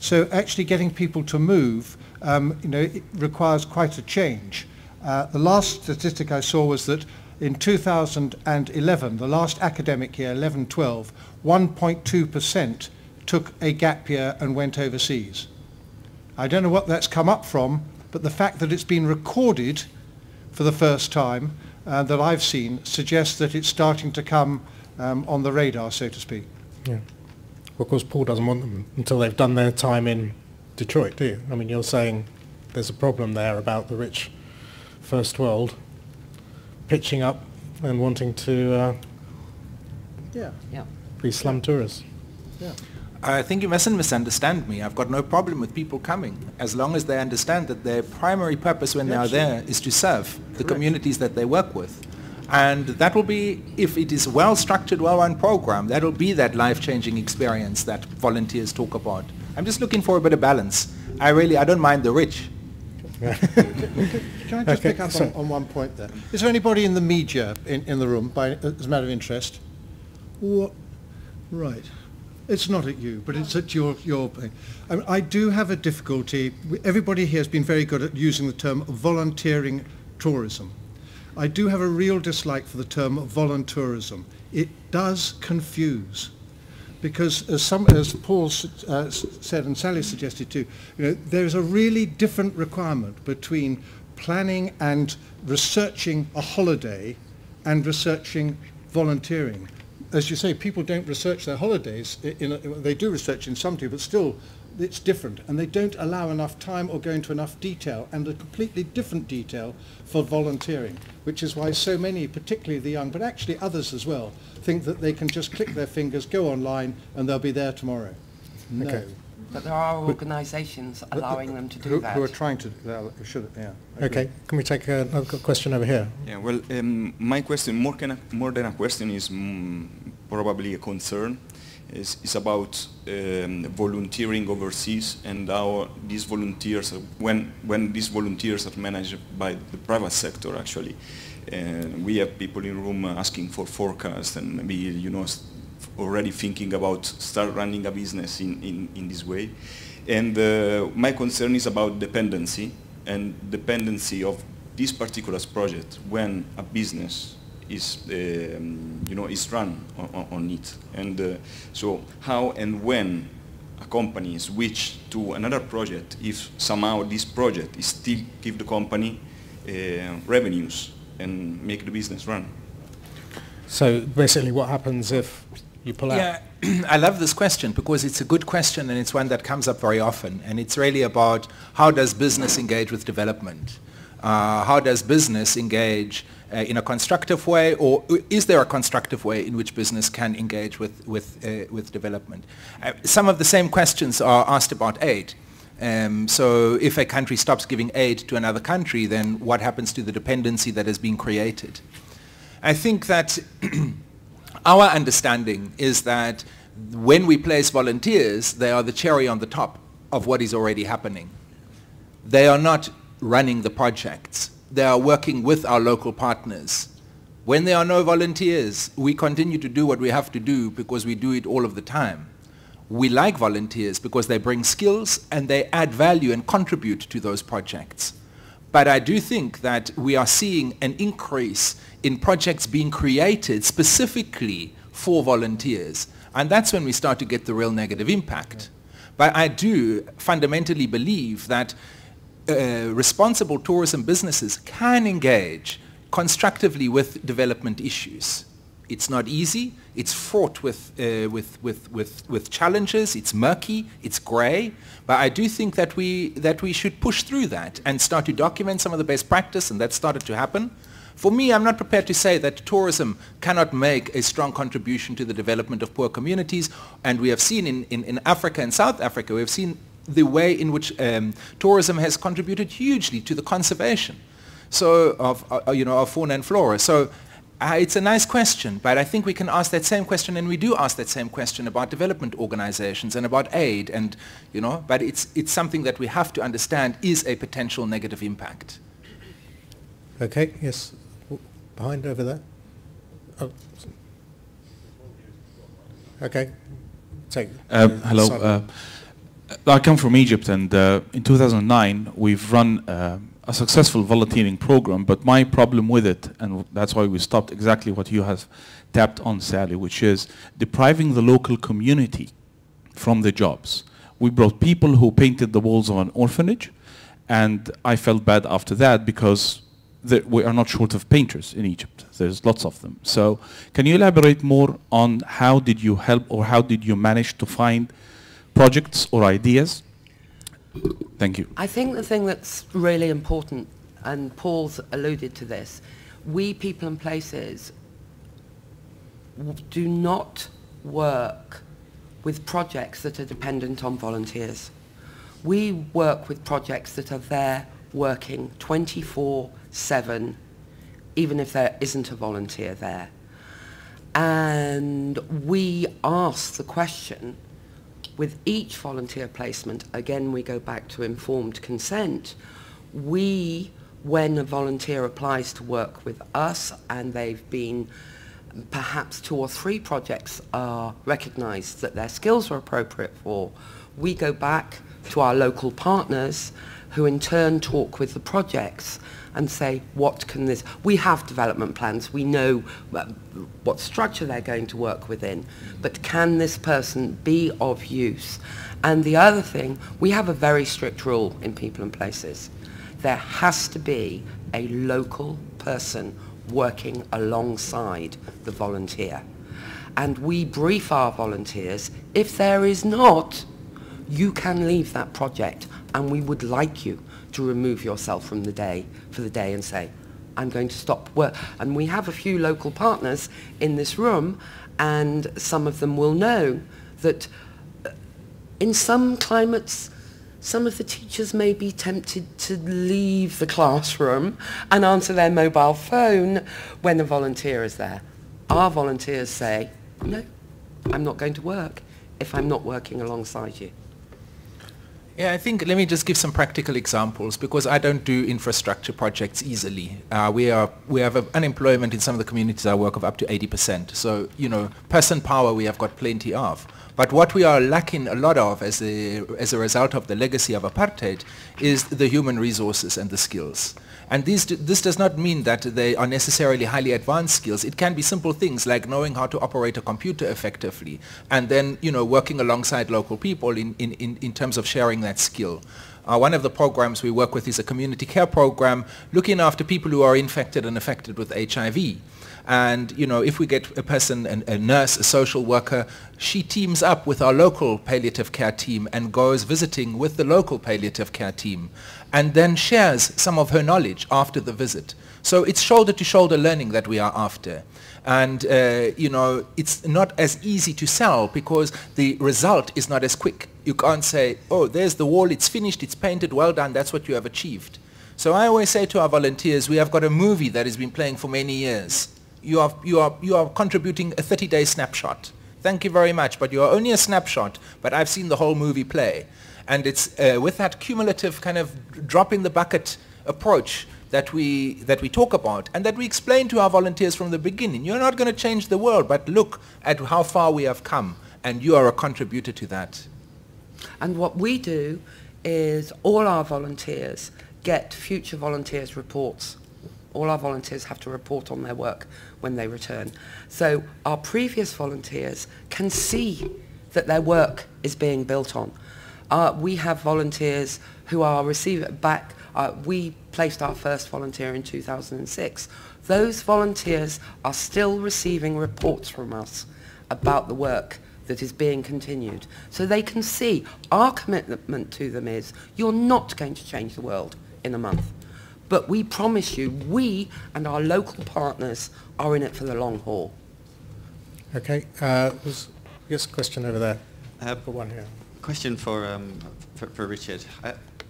Speaker 2: So actually getting people to move, it requires quite a change. The last statistic I saw was that in 2011, the last academic year, 11-12, 1.2% took a gap year and went overseas. I don't know what that's come up from, but the fact that it's been recorded for the first time that I've seen suggests that it's starting to come on the radar, so to speak.
Speaker 1: Yeah. Well, of course, Paul doesn't want them until they've done their time in Detroit, do you? I mean, you're saying there's a problem there about the rich first world pitching up and wanting to be slum tourists.
Speaker 2: Yeah.
Speaker 4: I think you mustn't misunderstand me. I've got no problem with people coming, as long as they understand that their primary purpose when they are there is to serve the communities that they work with. And that will be, if it is well-structured, well-run program, that will be that life-changing experience that volunteers talk about. I'm just looking for a bit of balance. I don't mind the rich.
Speaker 2: Can I just pick up on one point there? Is there anybody in the media in the room, as a matter of interest? Right. It's not at you, but it's at your I do have a difficulty. Everybody here has been very good at using the term volunteering tourism. I do have a real dislike for the term voluntourism. It does confuse, because as Paul said and Sally suggested too, there's a really different requirement between planning and researching a holiday and researching volunteering. As you say, people don't research their holidays. They do research in some, but still it's different. And they don't allow enough time or go into enough detail, and a completely different detail for volunteering, which is why so many, particularly the young, but actually others as well, think that they can just click their fingers, go online, and they'll be there tomorrow. No.
Speaker 1: Okay.
Speaker 3: But there are organisations allowing them to do that.
Speaker 2: Who are trying to,
Speaker 1: Okay, can we take another question over here?
Speaker 8: Yeah, well, my question, more than a question, is probably a concern. Is about volunteering overseas, and how these volunteers, when these volunteers are managed by the private sector, actually. And we have people in the room asking for forecasts, and maybe, already thinking about start running a business in this way. And my concern is about dependency of this particular project when a business is run on it. And so how and when a company switch to another project, if somehow this project is still give the company revenues and make the business run.
Speaker 1: So basically what happens if you pull out?
Speaker 4: Yeah, I love this question because it's a good question, and it's one that comes up very often. And it's really about how does business engage with development? How does business engage in a constructive way, or is there a constructive way in which business can engage with development? Some of the same questions are asked about aid. So if a country stops giving aid to another country, then what happens to the dependency that has been created? I think that our understanding is that when we place volunteers, they are the cherry on the top of what is already happening. They are not running the projects. They are working with our local partners. When there are no volunteers, we continue to do what we have to do because we do it all of the time. We like volunteers because they bring skills and they add value and contribute to those projects. But I do think that we are seeing an increase in projects being created specifically for volunteers. And that's when we start to get the real negative impact. But I do fundamentally believe that responsible tourism businesses can engage constructively with development issues. It's not easy. It's fraught with challenges. It's murky. It's grey. But I do think that we should push through that and start to document some of the best practice, and that started to happen. For me, I'm not prepared to say that tourism cannot make a strong contribution to the development of poor communities. And we have seen in Africa and South Africa, we have seen the way in which tourism has contributed hugely to the conservation of fauna and flora. So it's a nice question, but I think we can ask that same question, and we do ask that same question about development organizations and about aid, and but it's something that we have to understand is a potential negative impact.
Speaker 1: Okay, yes, behind over there. Oh. Okay, take.
Speaker 9: Hello. I come from Egypt, and in 2009 we've run a successful volunteering program, but my problem with it, and that's why we stopped, exactly what you have tapped on, Sally, which is depriving the local community from the jobs. We brought people who painted the walls of an orphanage, and I felt bad after that because we are not short of painters in Egypt. There's lots of them. So can you elaborate more on how did you help, or how did you manage to find projects or ideas? Thank you.
Speaker 3: I think the thing that's really important, and Paul's alluded to this, we People and Places do not work with projects that are dependent on volunteers. We work with projects that are there working 24/7, even if there isn't a volunteer there. And we ask the question, with each volunteer placement, again we go back to informed consent, when a volunteer applies to work with us and they've been, perhaps 2 or 3 projects are recognised that their skills are appropriate for, we go back to our local partners who in turn talk with the projects and say, what can this, we have development plans, we know what structure they're going to work within, but can this person be of use? And the other thing, we have a very strict rule in People and Places. There has to be a local person working alongside the volunteer. And we brief our volunteers, if there is not, you can leave that project, and we would like you to remove yourself from the day, for the day, and say, I'm going to stop work. And we have a few local partners in this room, and some of them will know that in some climates, some of the teachers may be tempted to leave the classroom and answer their mobile phone when a volunteer is there. Our volunteers say, no, I'm not going to work if I'm not working alongside you.
Speaker 4: Yeah, I think, let me just give some practical examples, because I don't do infrastructure projects easily. We have unemployment in some of the communities I work of up to 80%. So, person power we have got plenty of. But what we are lacking a lot of as a result of the legacy of apartheid is the human resources and the skills. And this does not mean that they are necessarily highly advanced skills. It can be simple things like knowing how to operate a computer effectively, and then working alongside local people in terms of sharing that skill. One of the programs we work with is a community care program looking after people who are infected and affected with HIV. And if we get a person, a nurse, a social worker, she teams up with our local palliative care team and goes visiting with the local palliative care team, and then shares some of her knowledge after the visit. So it's shoulder-to-shoulder learning that we are after. And it's not as easy to sell because the result is not as quick. You can't say, oh, there's the wall, it's finished, it's painted, well done, that's what you have achieved. So I always say to our volunteers, we have got a movie that has been playing for many years. You are contributing a 30-day snapshot. Thank you very much, but you are only a snapshot, but I've seen the whole movie play. And it's with that cumulative kind of drop-in-the-bucket approach that we talk about, and that we explain to our volunteers from the beginning. You're not going to change the world, but look at how far we have come, and you are a contributor to that.
Speaker 3: And what we do is all our volunteers get Future Volunteers reports. All our volunteers have to report on their work when they return. So our previous volunteers can see that their work is being built on. We have volunteers who are receiving back. We placed our first volunteer in 2006. Those volunteers are still receiving reports from us about the work that is being continued. So they can see our commitment to them is, you're not going to change the world in a month, But we promise you, we and our local partners are in it for the long haul.
Speaker 1: Okay. There's a question over there. For one here.
Speaker 10: Question for Richard.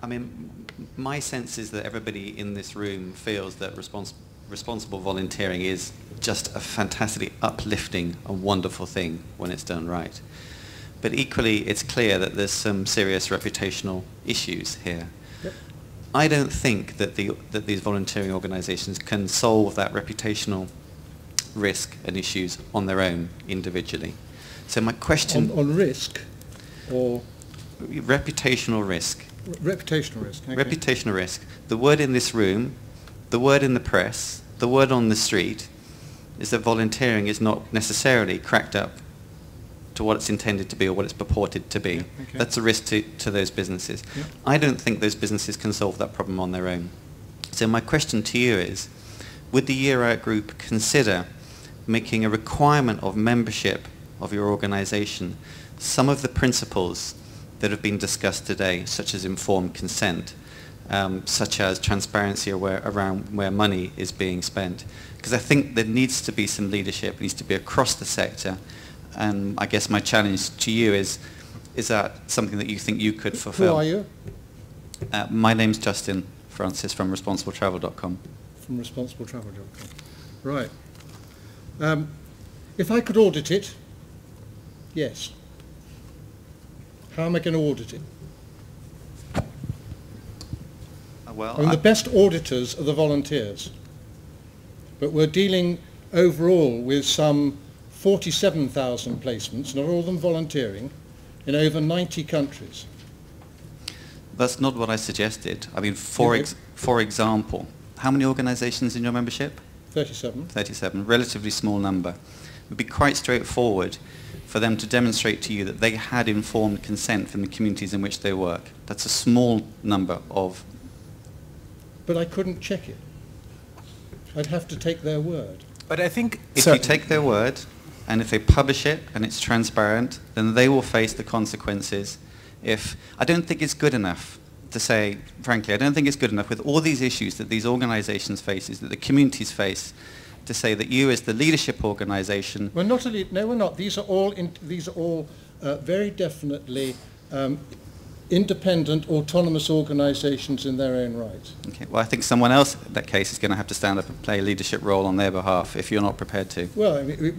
Speaker 10: I mean, my sense is that everybody in this room feels that responsible volunteering is just a fantastically uplifting and wonderful thing when it's done right. But equally, it's clear that there's some serious reputational issues here.
Speaker 2: Yep.
Speaker 10: I don't think that these volunteering organisations can solve that reputational risk and issues on their own individually. So my question...
Speaker 2: On risk or...
Speaker 10: Reputational risk.
Speaker 2: Reputational risk. Okay.
Speaker 10: Reputational risk. The word in this room, the word in the press, the word on the street is that volunteering is not necessarily cracked up to what it's intended to be or what it's purported to be.
Speaker 2: Yeah, okay.
Speaker 10: That's a risk to those businesses.
Speaker 2: Yeah.
Speaker 10: I don't think those businesses can solve that problem on their own. So my question to you is, would the Year Out Group consider making a requirement of membership of your organisation some of the principles that have been discussed today, such as informed consent, such as transparency around where money is being spent? Because I think there needs to be some leadership, needs to be across the sector. And I guess my challenge to you is that something that you think you could fulfill?
Speaker 2: Who are you?
Speaker 10: My name's Justin Francis from responsibletravel.com.
Speaker 2: From responsibletravel.com. Right. If I could audit it, yes. How am I going to audit it?
Speaker 10: Well,
Speaker 2: I mean, the best auditors are the volunteers. But we're dealing overall with some 47,000 placements, not all of them volunteering, in over 90 countries.
Speaker 10: That's not what I suggested. I mean, for example, how many organisations in your membership?
Speaker 2: 37.
Speaker 10: 37, relatively small number. It would be quite straightforward for them to demonstrate to you that they had informed consent from the communities in which they work. That's a small number of...
Speaker 2: But I couldn't check it. I'd have to take their word.
Speaker 4: But I think...
Speaker 10: If you take their word, and if they publish it and it's transparent, then they will face the consequences. I don't think it's good enough to say, frankly, I don't think it's good enough with all these issues that these organisations face, that the communities face, to say that you as the leadership organisation...
Speaker 2: We're not no, we're not. These are all very definitely independent, autonomous organisations in their own right.
Speaker 10: Okay. Well, I think someone else in that case is going to have to stand up and play a leadership role on their behalf if you're not prepared to.
Speaker 2: Well, I mean,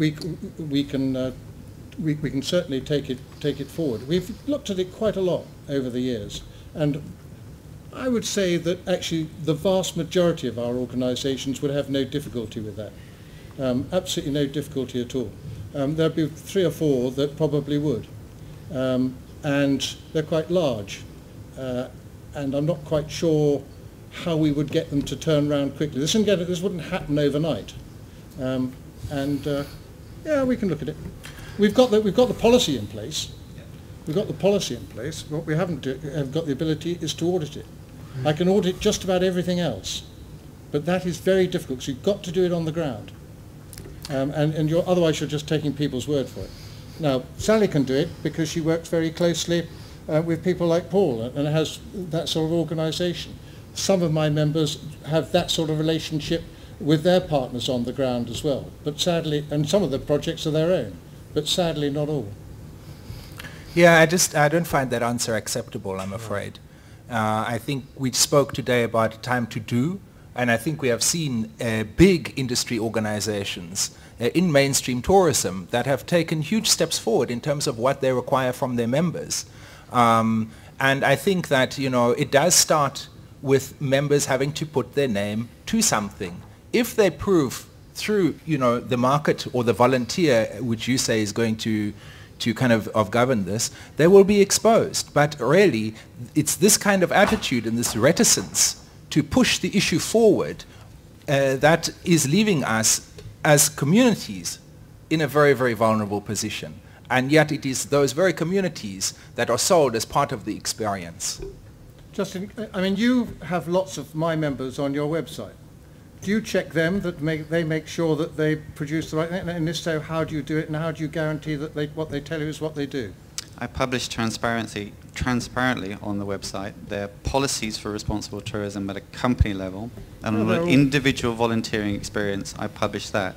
Speaker 2: we can certainly take it forward. We've looked at it quite a lot over the years, and I would say that actually the vast majority of our organisations would have no difficulty with that. Absolutely no difficulty at all. There'd be 3 or 4 that probably would. And they're quite large. And I'm not quite sure how we would get them to turn around quickly. This wouldn't happen overnight. Yeah, we can look at it. We've got the policy in place. We've got the policy in place. What we have got the ability is to audit it. I can audit just about everything else, but that is very difficult, so you've got to do it on the ground. Otherwise you're just taking people's word for it. Now, Sally can do it because she works very closely with people like Paul and has that sort of organisation. Some of my members have that sort of relationship with their partners on the ground as well, but sadly, and some of the projects are their own, but sadly not all.
Speaker 4: Yeah, I don't find that answer acceptable, I'm afraid. I think we spoke today about time to do, and I think we have seen big industry organizations in mainstream tourism that have taken huge steps forward in terms of what they require from their members. And I think that, it does start with members having to put their name to something. If they prove through, the market or the volunteer, which you say is going to kind of govern this, they will be exposed. But really, it's this kind of attitude and this reticence to push the issue forward that is leaving us as communities in a very, very vulnerable position. And yet it is those very communities that are sold as part of the experience.
Speaker 2: Justin, I mean, you have lots of my members on your website. Do you check them that they make sure that they produce the right thing? And if so, how do you do it, and how do you guarantee that what they tell you is what they do?
Speaker 10: I publish transparently on the website their policies for responsible tourism at a company level, and on an individual volunteering experience, I publish that.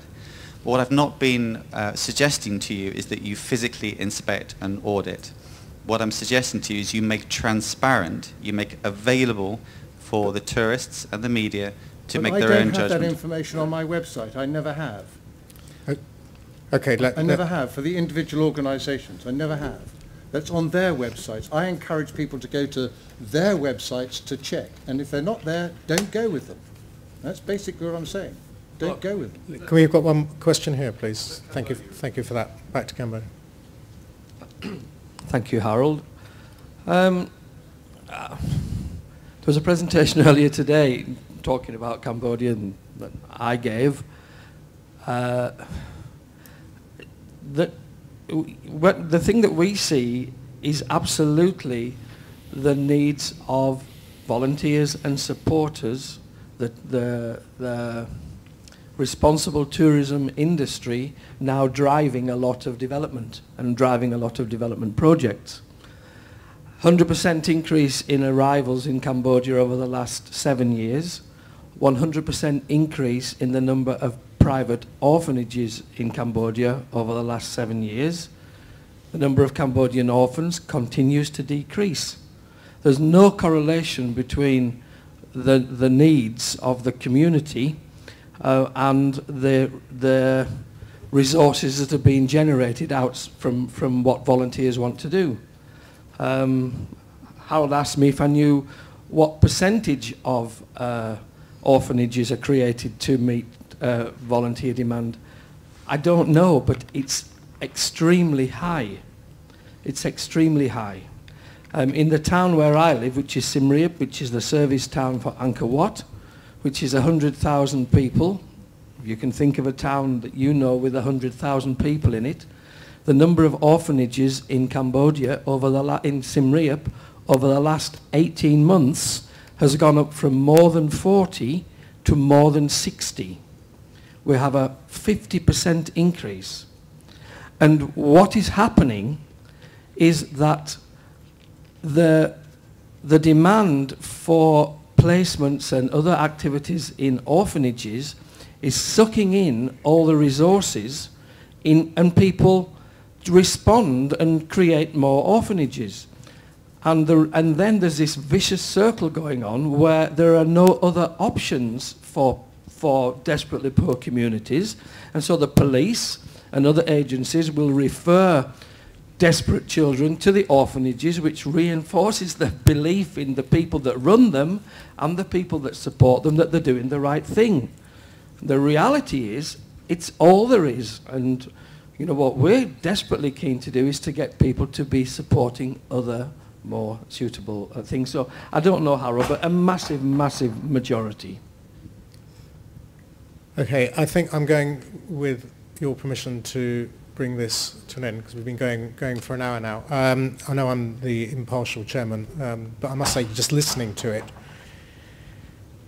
Speaker 10: What I've not been suggesting to you is that you physically inspect and audit. What I'm suggesting to you is you make transparent, you make available for the tourists and the media to make their own judgment.
Speaker 2: I don't have that information on my website. I never have.
Speaker 1: Okay.
Speaker 2: I never have for the individual organisations. I never have. That's on their websites. I encourage people to go to their websites to check, and if they're not there, don't go with them. That's basically what I'm saying. Don't go with them.
Speaker 1: Can we have got one question here, please? Thank you for that. Back to Cambo.
Speaker 5: Thank you, Harold. There was a presentation earlier today talking about Cambodia that I gave. The thing that we see is absolutely the needs of volunteers and supporters, the responsible tourism industry now driving a lot of development and driving a lot of development projects. 100% increase in arrivals in Cambodia over the last 7 years, 100% increase in the number of private orphanages in Cambodia over the last 7 years. The number of Cambodian orphans continues to decrease. There's no correlation between the needs of the community and the resources that are being generated out from what volunteers want to do. Harold asked me if I knew what percentage of orphanages are created to meet volunteer demand. I don't know, but it's extremely high. It's extremely high. In the town where I live, which is Siem Reap, which is the service town for Angkor Wat, which is 100,000 people. If you can think of a town that you know with 100,000 people in it, the number of orphanages in Cambodia in Siem Reap over the last 18 months has gone up from more than 40 to more than 60. We have a 50% increase. And what is happening is that the demand for placements and other activities in orphanages is sucking in all the resources and people respond and create more orphanages. And then there's this vicious circle going on where there are no other options for desperately poor communities, and so the police and other agencies will refer desperate children to the orphanages, which reinforces the belief in the people that run them and the people that support them that they're doing the right thing. The reality is, it's all there is, and you know what we're desperately keen to do is to get people to be supporting other more suitable things. So I don't know, Harold, but a massive, massive majority.
Speaker 1: Okay, I think I'm going, with your permission, to bring this to an end, because we've been going for an hour now. I know I'm the impartial chairman, but I must say, just listening to it,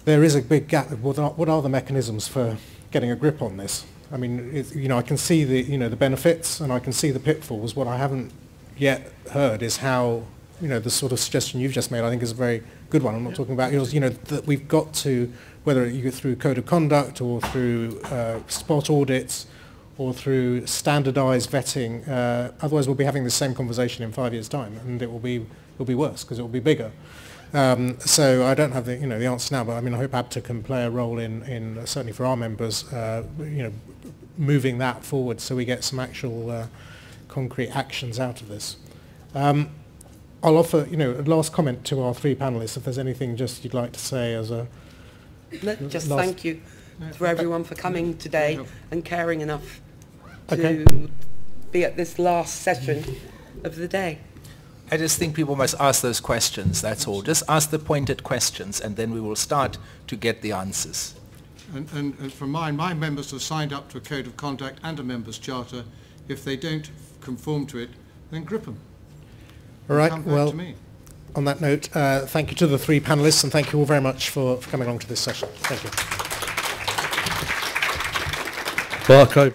Speaker 1: there is a big gap. What are the mechanisms for getting a grip on this? I mean, I can see the benefits and I can see the pitfalls. What I haven't yet heard is how, the sort of suggestion you've just made, I think, is a very good one. I'm not talking about yours. That we've got to, whether you go through code of conduct or through spot audits or through standardised vetting. Otherwise, we'll be having the same conversation in 5 years' time, and it will be worse because it will be bigger. So I don't have the answer now, but I mean, I hope ABTA can play a role in certainly for our members, moving that forward so we get some actual concrete actions out of this. I'll offer a last comment to our three panelists if there's anything just you'd like to say as a
Speaker 3: just thank you to everyone for coming today and caring enough
Speaker 1: to
Speaker 3: be at this last session of the day.
Speaker 4: I just think people must ask those questions, that's all. Just ask the pointed questions and then we will start to get the answers.
Speaker 2: And from mine, my members have signed up to a code of conduct and a members' charter. If they don't conform to it, then grip them.
Speaker 1: All right, well, on that note, thank you to the three panellists and thank you all very much for coming along to this session. Thank you.
Speaker 11: Barcode.